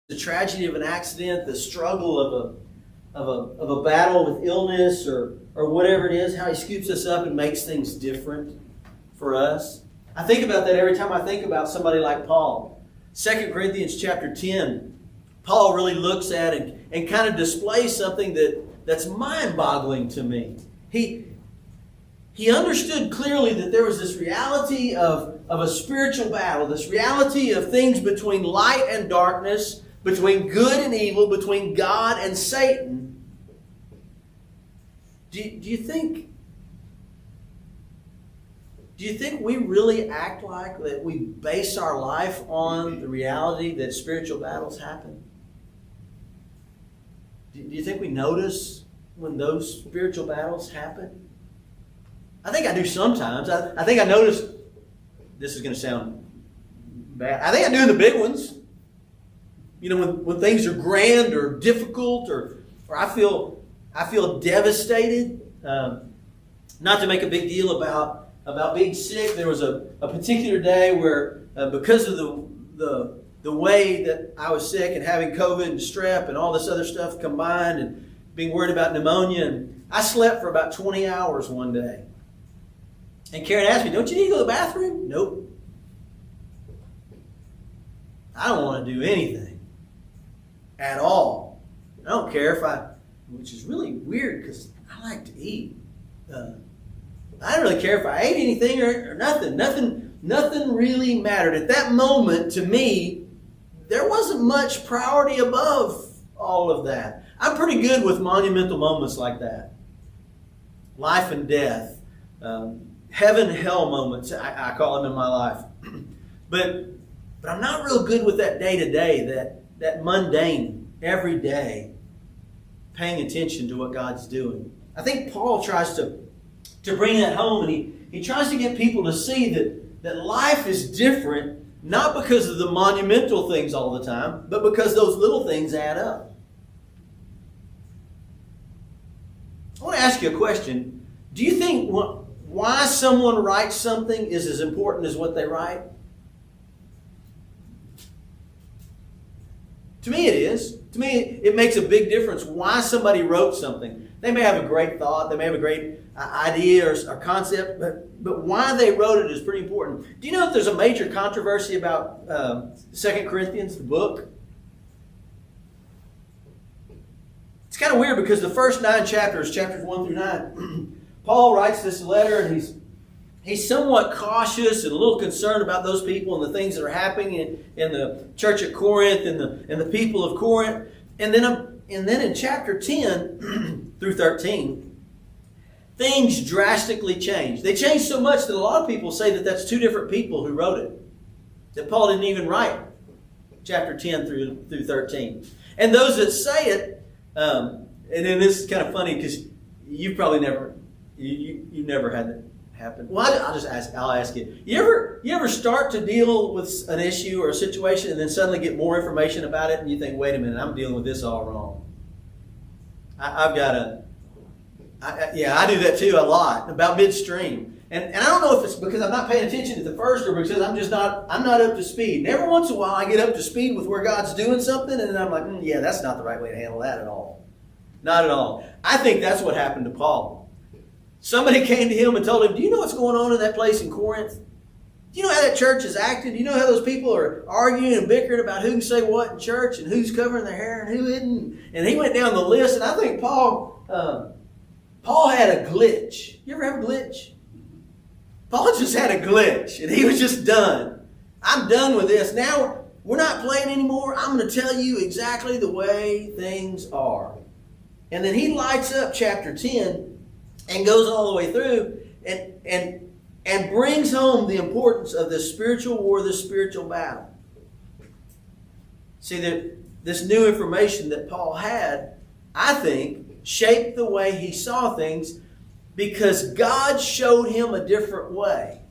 the tragedy of an accident, the struggle of a battle with illness or whatever it is, how He scoops us up and makes things different for us. I think about that every time I think about somebody like Paul. 2 Corinthians chapter 10, Paul really looks at and kind of displays something that's mind-boggling to me. He understood clearly that there was this reality of a spiritual battle, this reality of things between light and darkness, between good and evil, between God and Satan. Do you think we really act like that we base our life on the reality that spiritual battles happen? Do you think we notice when those spiritual battles happen? I think I do sometimes. I think I notice, this is going to sound bad, I think I do in the big ones. You know, when things are grand or difficult or I feel devastated. Not to make a big deal about being sick, there was a particular day where because of the way that I was sick and having COVID and strep and all this other stuff combined and being worried about pneumonia, and I slept for about 20 hours one day. And Karen asked me, "Don't you need to go to the bathroom?" Nope. I don't want to do anything at all. I don't care which is really weird because I like to eat. I don't really care if I ate anything or nothing. Nothing really mattered. At that moment, to me, there wasn't much priority above all of that. I'm pretty good with monumental moments like that. Life and death. Heaven and hell moments, I call them in my life. But I'm not real good with that day-to-day, that mundane, every day, paying attention to what God's doing. I think Paul tries to bring that home, and he tries to get people to see that life is different, not because of the monumental things all the time, but because those little things add up. I want to ask you a question. Do you think why someone writes something is as important as what they write? To me it is. To me it makes a big difference why somebody wrote something. They may have a great thought, they may have a great idea or concept, but why they wrote it is pretty important. Do you know that there's a major controversy about 2 Corinthians, the book? It's kind of weird because the first 9 chapters, chapters 1 through 9, Paul writes this letter and he's somewhat cautious and a little concerned about those people and the things that are happening in the church at Corinth and the people of Corinth. And then in chapter 10 through 13, things drastically change. They change so much that a lot of people say that that's 2 different people who wrote it. That Paul didn't even write chapter 10 through 13. And those that say it, and then this is kind of funny because you've probably never had that happen. Well, I'll ask you. You ever start to deal with an issue or a situation and then suddenly get more information about it and you think, wait a minute, I'm dealing with this all wrong. I do that too a lot, about midstream. And I don't know if it's because I'm not paying attention to the first or because I'm not up to speed. And every once in a while I get up to speed with where God's doing something and then I'm like, yeah, that's not the right way to handle that at all. Not at all. I think that's what happened to Paul. Somebody came to him and told him, do you know what's going on in that place in Corinth? Do you know how that church is acting? Do you know how those people are arguing and bickering about who can say what in church and who's covering their hair and who isn't? And he went down the list, and I think Paul had a glitch. You ever have a glitch? Paul just had a glitch, and he was just done. I'm done with this. Now, we're not playing anymore. I'm going to tell you exactly the way things are. And then he lights up chapter 10 and goes all the way through and brings home the importance of this spiritual war, this spiritual battle. See, this new information that Paul had, I think, shaped the way he saw things because God showed him a different way.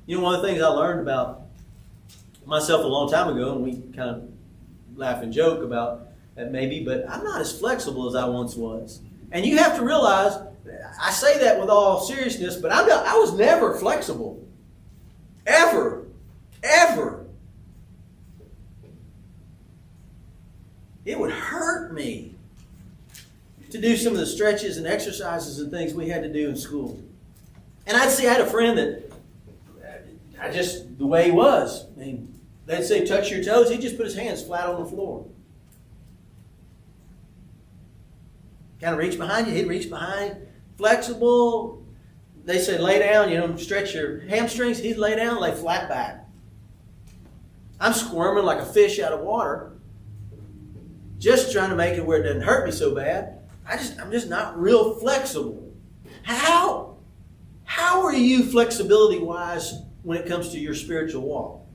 You know, one of the things I learned about myself a long time ago, and we kind of laugh and joke about that maybe, but I'm not as flexible as I once was. And you have to realize, I say that with all seriousness, but I was never flexible. Ever. to do some of the stretches and exercises and things we had to do in school. And I had a friend that the way he was. I mean, they'd say, touch your toes. He'd just put his hands flat on the floor. Kind of reach behind you. He'd reach behind. Flexible. They say lay down, stretch your hamstrings. He'd lay down, lay flat back. I'm squirming like a fish out of water. Just trying to make it where it doesn't hurt me so bad. I'm just not real flexible. How are you flexibility-wise when it comes to your spiritual walk?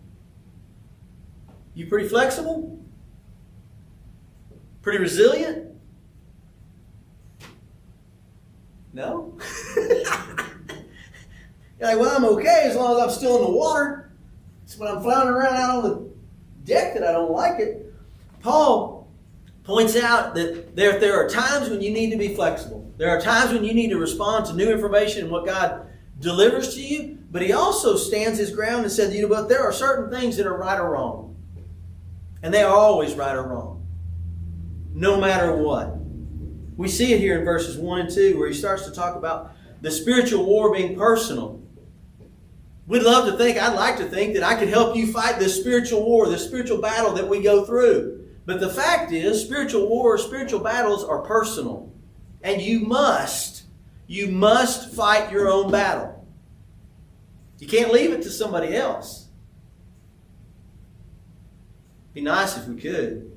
You pretty flexible? Pretty resilient? No? You're like, well, I'm okay as long as I'm still in the water. It's when I'm floundering around out on the deck that I don't like it. Paul points out that there are times when you need to be flexible. There are times when you need to respond to new information and what God delivers to you. But he also stands his ground and said, but there are certain things that are right or wrong. And they are always right or wrong. No matter what. We see it here in verses 1 and 2 where he starts to talk about the spiritual war being personal. I'd like to think that I could help you fight this spiritual war, this spiritual battle that we go through. But the fact is, spiritual wars, spiritual battles are personal. And you must fight your own battle. You can't leave it to somebody else. It'd be nice if we could.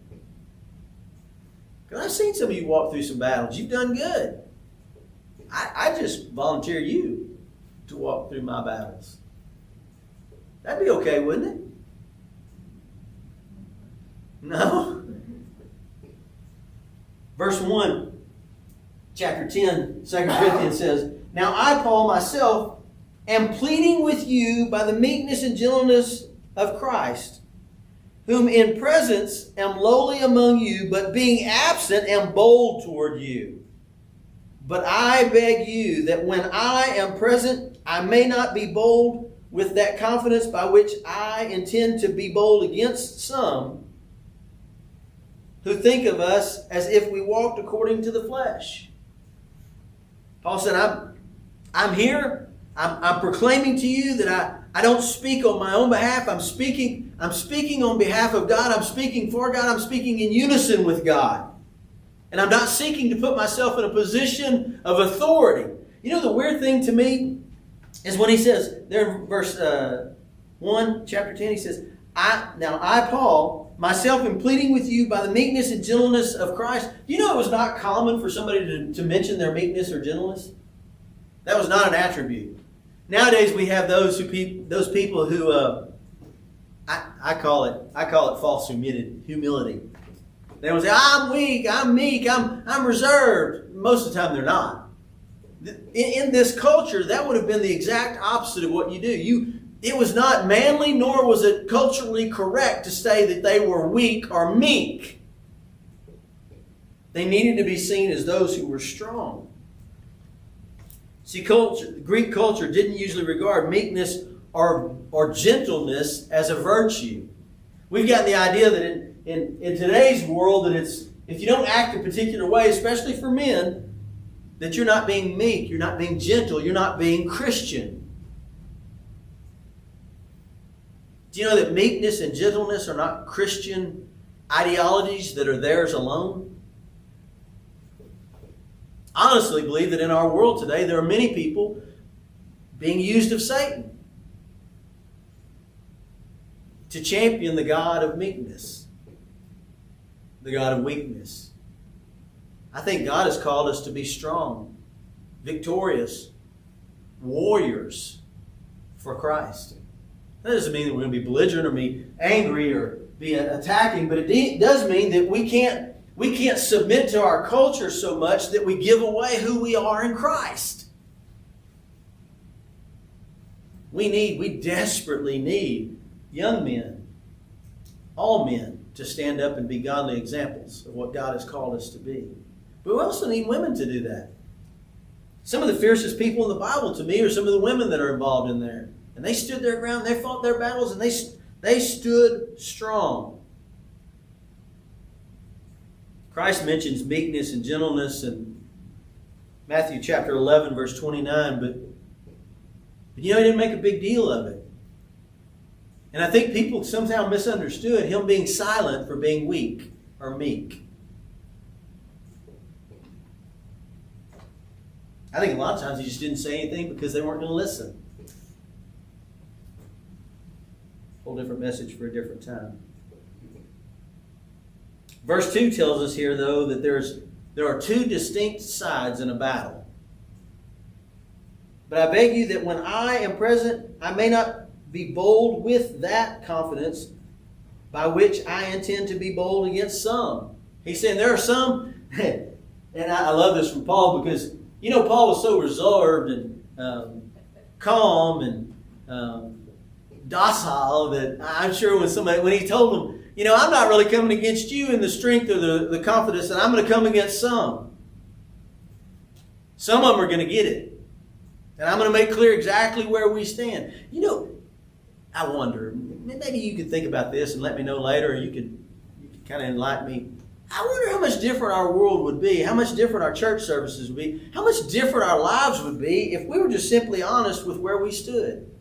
Because I've seen some of you walk through some battles. You've done good. I just volunteer you to walk through my battles. That'd be okay, wouldn't it? No? Verse 1, chapter 10, 2 Corinthians says, Now I, Paul, myself, am pleading with you by the meekness and gentleness of Christ, whom in presence am lowly among you, but being absent am bold toward you. But I beg you that when I am present, I may not be bold with that confidence by which I intend to be bold against some who think of us as if we walked according to the flesh. Paul said, I'm here. I'm proclaiming to you that I don't speak on my own behalf. I'm speaking on behalf of God. I'm speaking for God. I'm speaking in unison with God. And I'm not seeking to put myself in a position of authority. The weird thing to me is when he says, there in verse 1, chapter 10, he says, I, Paul, myself am pleading with you by the meekness and gentleness of Christ. It was not common for somebody to mention their meekness or gentleness? That was not an attribute. Nowadays we have those people who I call it false humility. They will say, I'm weak, I'm meek, I'm reserved. Most of the time they're not. In this culture, that would have been the exact opposite of what you do. It was not manly, nor was it culturally correct to say that they were weak or meek. They needed to be seen as those who were strong. See, Greek culture didn't usually regard meekness or gentleness as a virtue. We've got the idea that in today's world that if you don't act a particular way, especially for men, that you're not being meek, you're not being gentle, you're not being Christian. Do you know that meekness and gentleness are not Christian ideologies that are theirs alone? I honestly believe that in our world today there are many people being used of Satan to champion the God of meekness, the God of weakness. I think God has called us to be strong, victorious, warriors for Christ. That doesn't mean that we're going to be belligerent or be angry or be attacking, but it does mean that we can't submit to our culture so much that we give away who we are in Christ. We desperately need young men, all men, to stand up and be godly examples of what God has called us to be. But we also need women to do that. Some of the fiercest people in the Bible to me are some of the women that are involved in there. And they stood their ground, they fought their battles, and they stood strong. Christ mentions meekness and gentleness and Matthew chapter 11, verse 29, but he didn't make a big deal of it. And I think people somehow misunderstood him being silent for being weak or meek. I think a lot of times he just didn't say anything because they weren't going to listen. Whole different message for a different time. Verse 2 tells us here, though, that there are two distinct sides in a battle. But I beg you that when I am present, I may not be bold with that confidence by which I intend to be bold against some. He's saying there are some, and I love this from Paul because, Paul was so reserved and calm and docile that I'm sure when he told them, I'm not really coming against you in the strength or the confidence that I'm going to come against some. Some of them are going to get it. And I'm going to make clear exactly where we stand. I wonder, maybe you could think about this and let me know later, or you could kind of enlighten me. I wonder how much different our world would be, how much different our church services would be, how much different our lives would be if we were just simply honest with where we stood.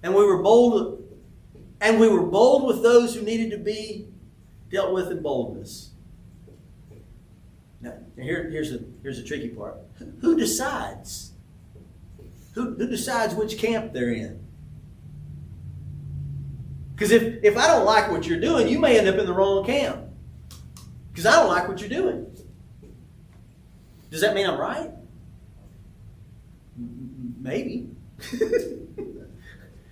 And we were bold with those who needed to be dealt with in boldness. Now, here's the tricky part. Who decides? Who decides which camp they're in? Because if I don't like what you're doing, you may end up in the wrong camp. Because I don't like what you're doing. Does that mean I'm right? Maybe.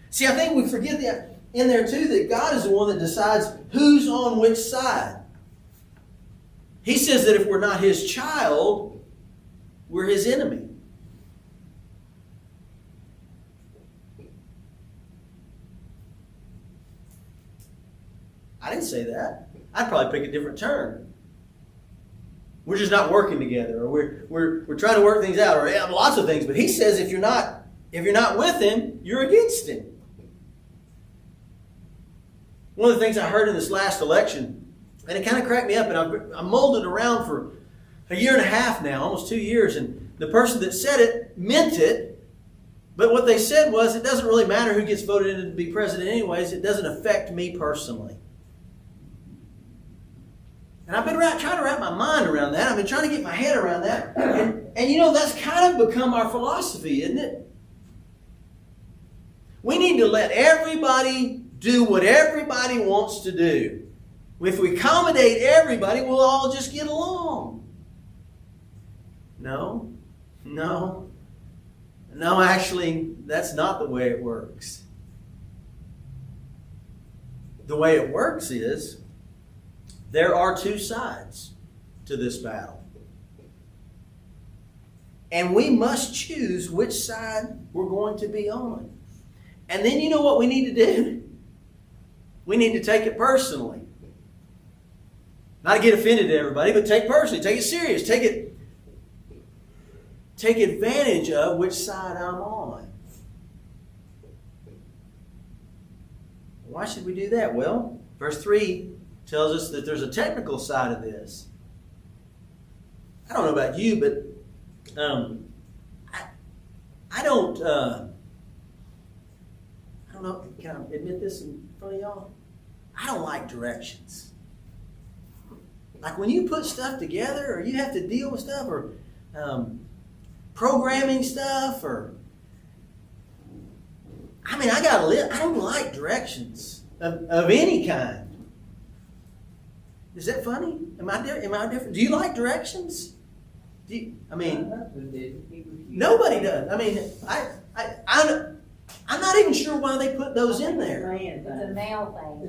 See, I think we forget that in there too, that God is the one that decides who's on which side. He says that if we're not His child, we're His enemy. I didn't say that. I'd probably pick a different turn. We're just not working together, or we're trying to work things out, or lots of things. But He says if you're not with Him, you're against Him. One of the things I heard in this last election, and it kind of cracked me up, and I mulled it around for a year and a half now, almost 2 years, and the person that said it meant it, but what they said was, it doesn't really matter who gets voted in to be president anyways, it doesn't affect me personally. And I've been trying to wrap my mind around that. I've been trying to get my head around that. And that's kind of become our philosophy, isn't it? We need to let everybody do what everybody wants to do. If we accommodate everybody, we'll all just get along. No, actually, that's not the way it works. The way it works is, there are two sides to this battle. And we must choose which side we're going to be on. And then you know what we need to do? We need to take it personally. Not to get offended at everybody, but take it personally. Take it serious. Take advantage of which side I'm on. Why should we do that? Well, verse 3 tells us that there's a technical side of this. I don't know about you, but I don't know. Can I admit this in front of y'all? I don't like directions. Like when you put stuff together, or you have to deal with stuff, or programming stuff, or I don't like directions of any kind. Is that funny? Am I different? Do you like directions? Nobody does. I'm not even sure why they put those in there. It's a male thing.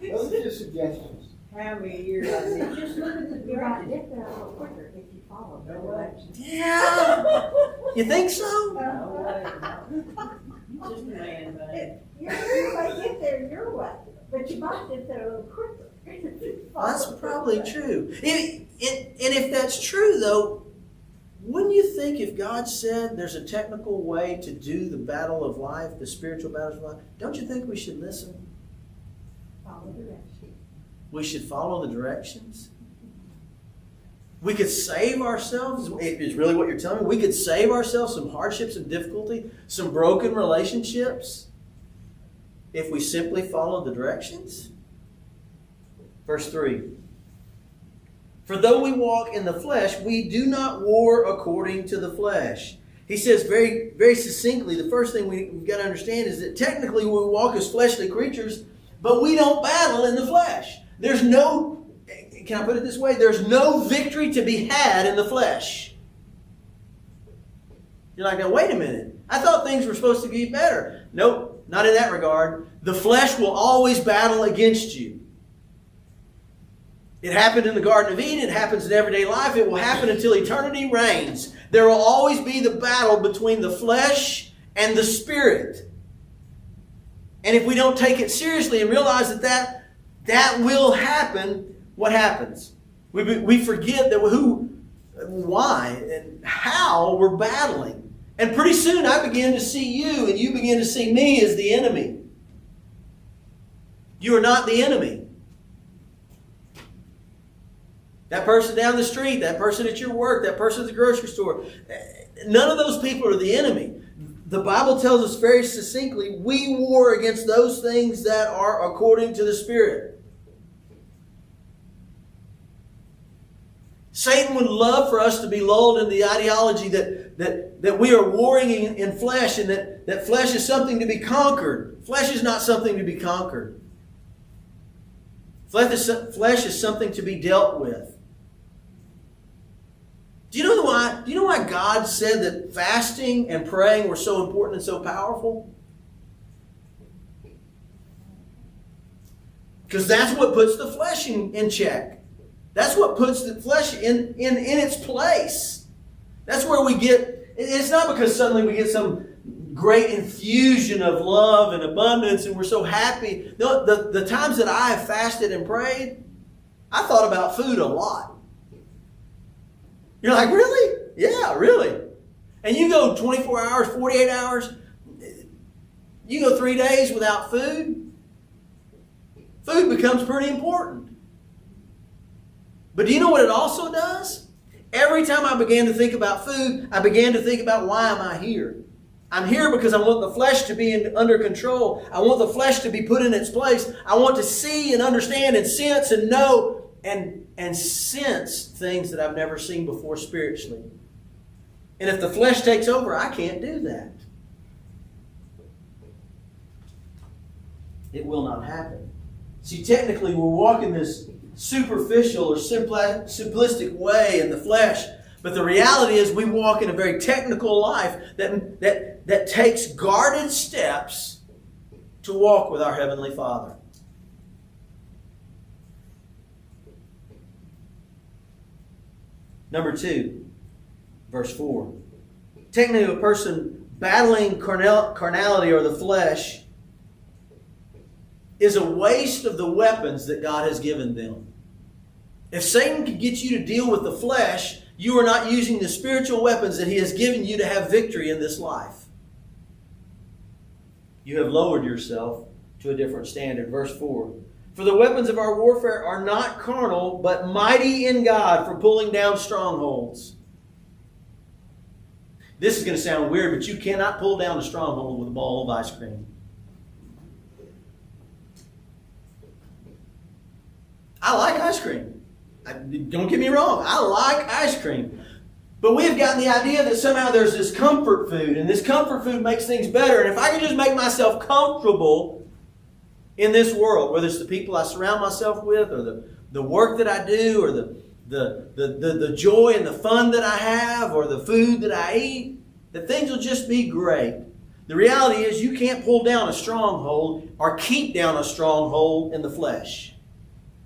Those are just suggestions. How many years I did. Just look at the right. Get there a little quicker if you follow the directions. Yeah. You think so? Just a man, buddy. You might get there your way, but you might get there a little quicker. That's probably true. And if that's true, though, wouldn't you think if God said there's a technical way to do the battle of life, the spiritual battles of life, don't you think we should listen? Follow directions. We should follow the directions? We could save ourselves, is really what you're telling me. We could save ourselves some hardships and difficulty, some broken relationships, if we simply follow the directions. Verse 3. For though we walk in the flesh, we do not war according to the flesh. He says very, very succinctly, the first thing we've got to understand is that technically we walk as fleshly creatures, but we don't battle in the flesh. There's no, can I put it this way? There's no victory to be had in the flesh. You're like, now wait a minute. I thought things were supposed to be better. Nope, not in that regard. The flesh will always battle against you. It happened in the Garden of Eden. It happens in everyday life. It will happen until eternity reigns. There will always be the battle between the flesh and the spirit. And if we don't take it seriously and realize that will happen, what happens? We forget that why, and how we're battling. And pretty soon I begin to see you and you begin to see me as the enemy. You are not the enemy. That person down the street, that person at your work, that person at the grocery store, none of those people are the enemy. The Bible tells us very succinctly, we war against those things that are according to the Spirit. Satan would love for us to be lulled in the ideology that we are warring in flesh and that flesh is something to be conquered. Flesh is not something to be conquered. Flesh is something to be dealt with. Do you know why God said that fasting and praying were so important and so powerful? Because that's what puts the flesh in check. That's what puts the flesh in its place. That's where we get, it's not because suddenly we get some great infusion of love and abundance and we're so happy. No, the times that I have fasted and prayed, I thought about food a lot. You're like, really? Yeah, really. And you go 24 hours, 48 hours, you go 3 days without food, food becomes pretty important. But do you know what it also does? Every time I began to think about food, I began to think about, why am I here? I'm here because I want the flesh to be under control. I want the flesh to be put in its place. I want to see and understand and sense and know and sense things that I've never seen before spiritually. And if the flesh takes over, I can't do that. It will not happen. See, technically we're walking this superficial or simplistic way in the flesh. But the reality is we walk in a very technical life that takes guarded steps to walk with our Heavenly Father. Number 2, verse 4. Technically, a person battling carnality or the flesh is a waste of the weapons that God has given them. If Satan can get you to deal with the flesh, you are not using the spiritual weapons that he has given you to have victory in this life. You have lowered yourself to a different standard. Verse 4. For the weapons of our warfare are not carnal, but mighty in God for pulling down strongholds. This is going to sound weird, but you cannot pull down a stronghold with a ball of ice cream. I like ice cream. Don't get me wrong. I like ice cream. But we have gotten the idea that somehow there's this comfort food, and this comfort food makes things better. And if I can just make myself comfortable in this world, whether it's the people I surround myself with, or the work that I do, or the joy and the fun that I have, or the food that I eat, that things will just be great. The reality is you can't pull down a stronghold or keep down a stronghold in the flesh.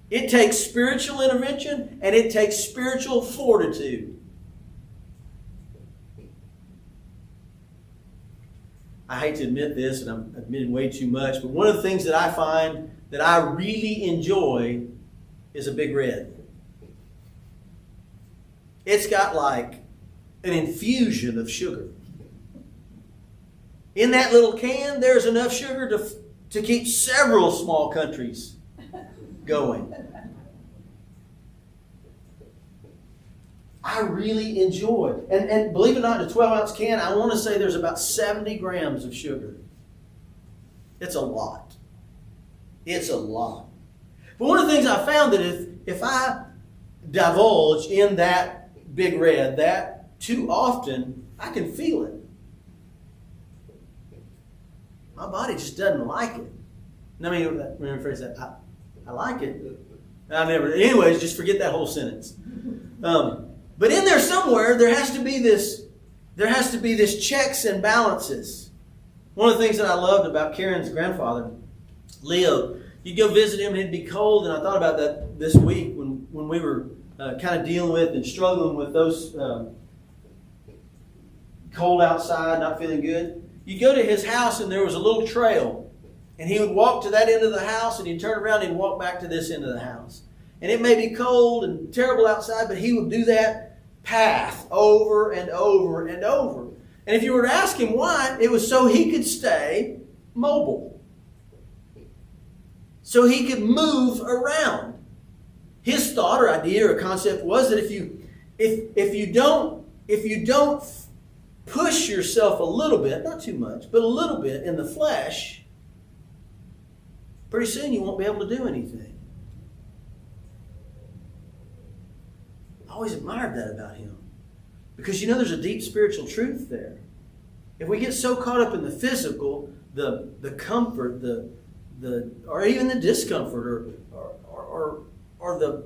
It takes spiritual intervention and it takes spiritual fortitude. I hate to admit this, and I'm admitting way too much, but one of the things that I find that I really enjoy is a Big Red. It's got like an infusion of sugar. In that little can, there's enough sugar to keep several small countries going. I really enjoy. And believe it or not, in a 12-ounce can, I want to say there's about 70 grams of sugar. It's a lot. It's a lot. But one of the things I found that if I divulge in that Big Red that too often, I can feel it. My body just doesn't like it. I mean, let me rephrase that. I like it. Anyways, just forget that whole sentence. But in there somewhere, there has to be this checks and balances. One of the things that I loved about Karen's grandfather, Leo, you'd go visit him and it'd be cold, and I thought about that this week when we were kind of dealing with and struggling with those cold outside, not feeling good. You'd go to his house and there was a little trail, and he would walk to that end of the house and he'd turn around and he'd walk back to this end of the house. And it may be cold and terrible outside, but he would do that path over and over and over. And if you were to ask him why, it was so he could stay mobile. So he could move around. His thought or idea or concept was that if you don't push yourself a little bit, not too much, but a little bit in the flesh, pretty soon you won't be able to do anything. I always admired that about him. Because there's a deep spiritual truth there. If we get so caught up in the physical, the comfort, or even the discomfort, or the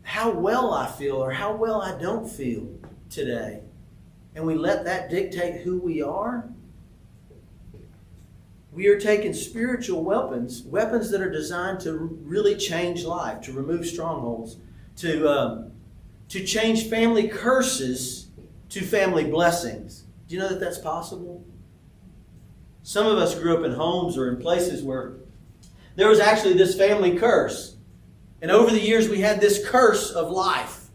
how well I feel or how well I don't feel today, and we let that dictate who we are taking spiritual weapons that are designed to really change life, to remove strongholds, to change family curses to family blessings. Do you know that that's possible? Some of us grew up in homes or in places where there was actually this family curse. And over the years we had this curse of life.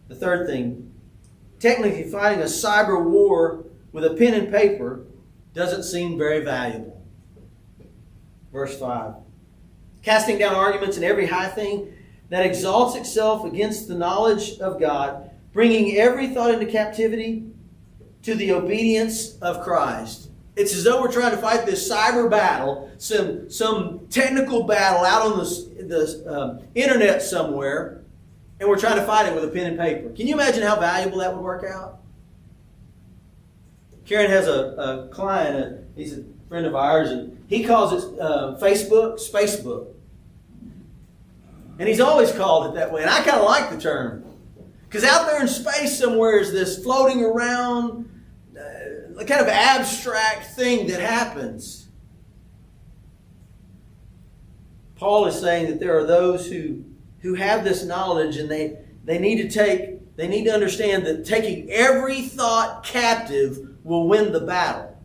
The third thing, technically fighting a cyber war with a pen and paper doesn't seem very valuable. Verse 5. Casting down arguments and every high thing that exalts itself against the knowledge of God, bringing every thought into captivity to the obedience of Christ. It's as though we're trying to fight this cyber battle, some technical battle out on the internet somewhere, and we're trying to fight it with a pen and paper. Can you imagine how valuable that would work out? Karen has a client, he's a friend of ours, and he calls it Facebook Spacebook. And he's always called it that way, and I kind of like the term. Because out there in space somewhere is this floating around, kind of abstract thing that happens. Paul is saying that there are those who have this knowledge, and they need to understand that taking every thought captive will win the battle.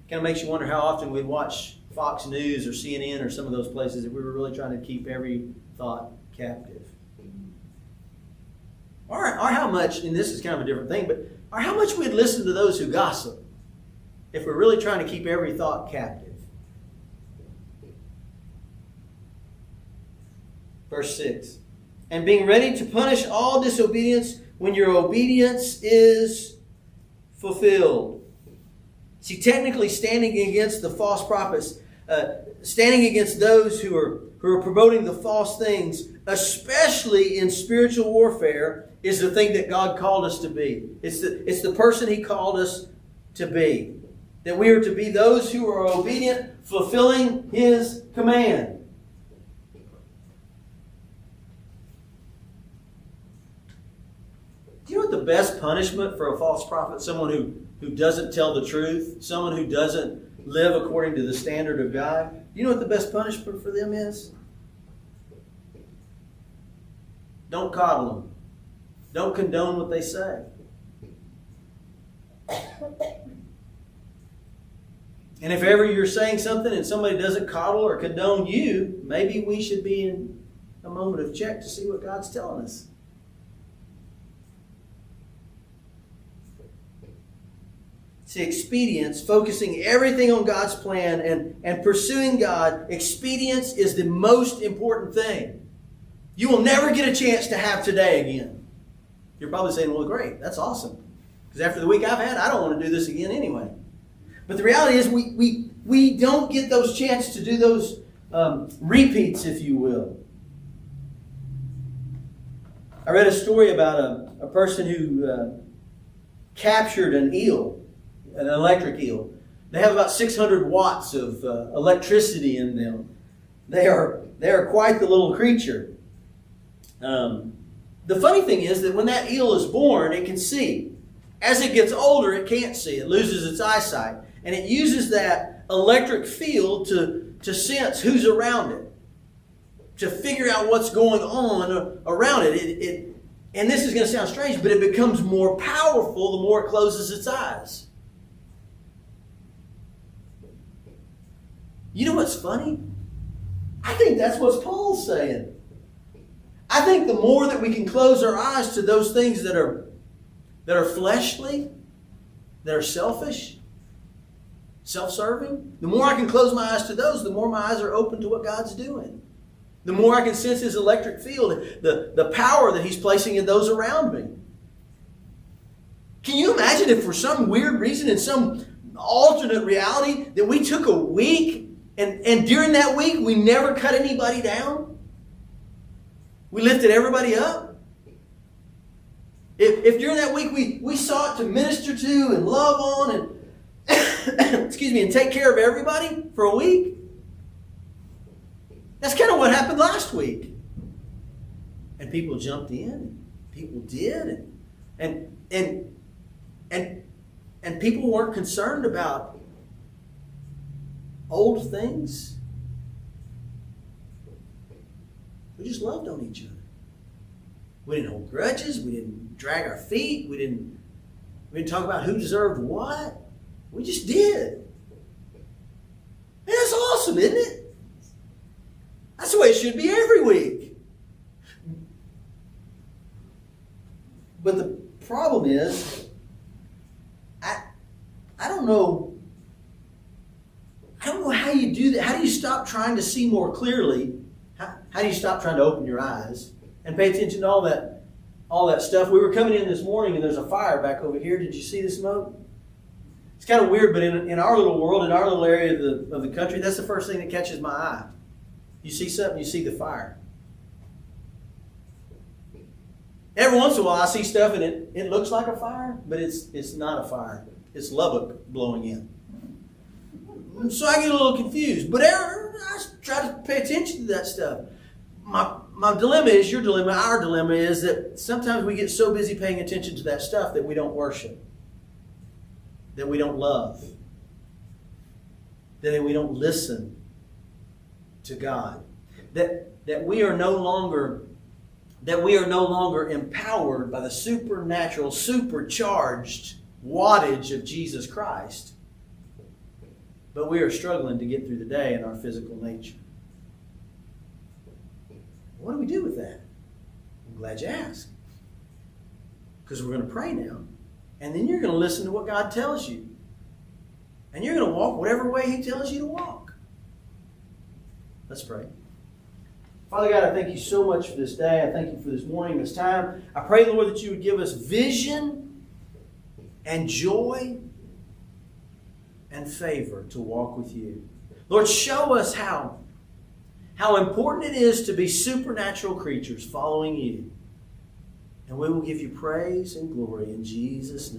Kind of makes you wonder how often we watch Fox News or CNN or some of those places if we were really trying to keep every thought captive. Or how much, and this is kind of a different thing, or how much we'd listen to those who gossip if we're really trying to keep every thought captive. Verse 6. And being ready to punish all disobedience when your obedience is fulfilled. See, technically standing against the false prophets, standing against those who are promoting the false things, especially in spiritual warfare, is the thing that God called us to be. It's the person He called us to be. That we are to be those who are obedient, fulfilling His command. Do you know what the best punishment for a false prophet? Someone who doesn't tell the truth, someone who doesn't live according to the standard of God. You know what the best punishment for them is? Don't coddle them. Don't condone what they say. And if ever you're saying something and somebody doesn't coddle or condone you, maybe we should be in a moment of check to see what God's telling us. to expedience, focusing everything on God's plan and pursuing God, expedience is the most important thing. You will never get a chance to have today again. You're probably saying, well, great, that's awesome. Because after the week I've had, I don't want to do this again anyway. But the reality is we don't get those chances to do those repeats, if you will. I read a story about a person who captured an eel, an electric eel. They have about 600 watts of electricity in them. They are quite the little creature. The funny thing is that when that eel is born, it can see. As it gets older, it can't see. It loses its eyesight. And it uses that electric field to sense who's around it, to figure out what's going on around it. And this is going to sound strange, but it becomes more powerful the more it closes its eyes. You know what's funny? I think that's what Paul's saying. I think the more that we can close our eyes to those things that are fleshly, that are selfish, self-serving, the more I can close my eyes to those, the more my eyes are open to what God's doing. The more I can sense His electric field, the power that He's placing in those around me. Can you imagine if for some weird reason, in some alternate reality, that we took a week and during that week we never cut anybody down? We lifted everybody up? If during that week we sought to minister to and love on and excuse me, and take care of everybody for a week? That's kind of what happened last week. And people jumped in, and people did, and people weren't concerned about old things. We just loved on each other. We didn't hold grudges. We didn't drag our feet. We didn't talk about who deserved what. We just did. And that's awesome, isn't it? That's the way it should be every week. But the problem is, I don't know how you do that. How do you stop trying to see more clearly? How do you stop trying to open your eyes and pay attention to all that stuff? We were coming in this morning and there's a fire back over here. Did you see the smoke? It's kind of weird, but in our little world, in our little area of the country, that's the first thing that catches my eye. You see something, you see the fire. Every once in a while I see stuff and it looks like a fire, but it's not a fire. It's Lubbock blowing in. So I get a little confused. But I try to pay attention to that stuff. My dilemma is your dilemma. Our dilemma is that sometimes we get so busy paying attention to that stuff that we don't worship, that we don't love, that we don't listen to God, that we are no longer empowered by the supernatural, supercharged wattage of Jesus Christ, but we are struggling to get through the day in our physical nature. What do we do with that? I'm glad you asked, because we're going to pray now, and then you're going to listen to what God tells you, and you're going to walk whatever way He tells you to walk. Let's pray. Father God, I thank you so much for this day. I thank you for this morning, this time. I pray, Lord, that you would give us vision and joy and favor to walk with you. Lord, show us how important it is to be supernatural creatures following you. And we will give you praise and glory in Jesus' name.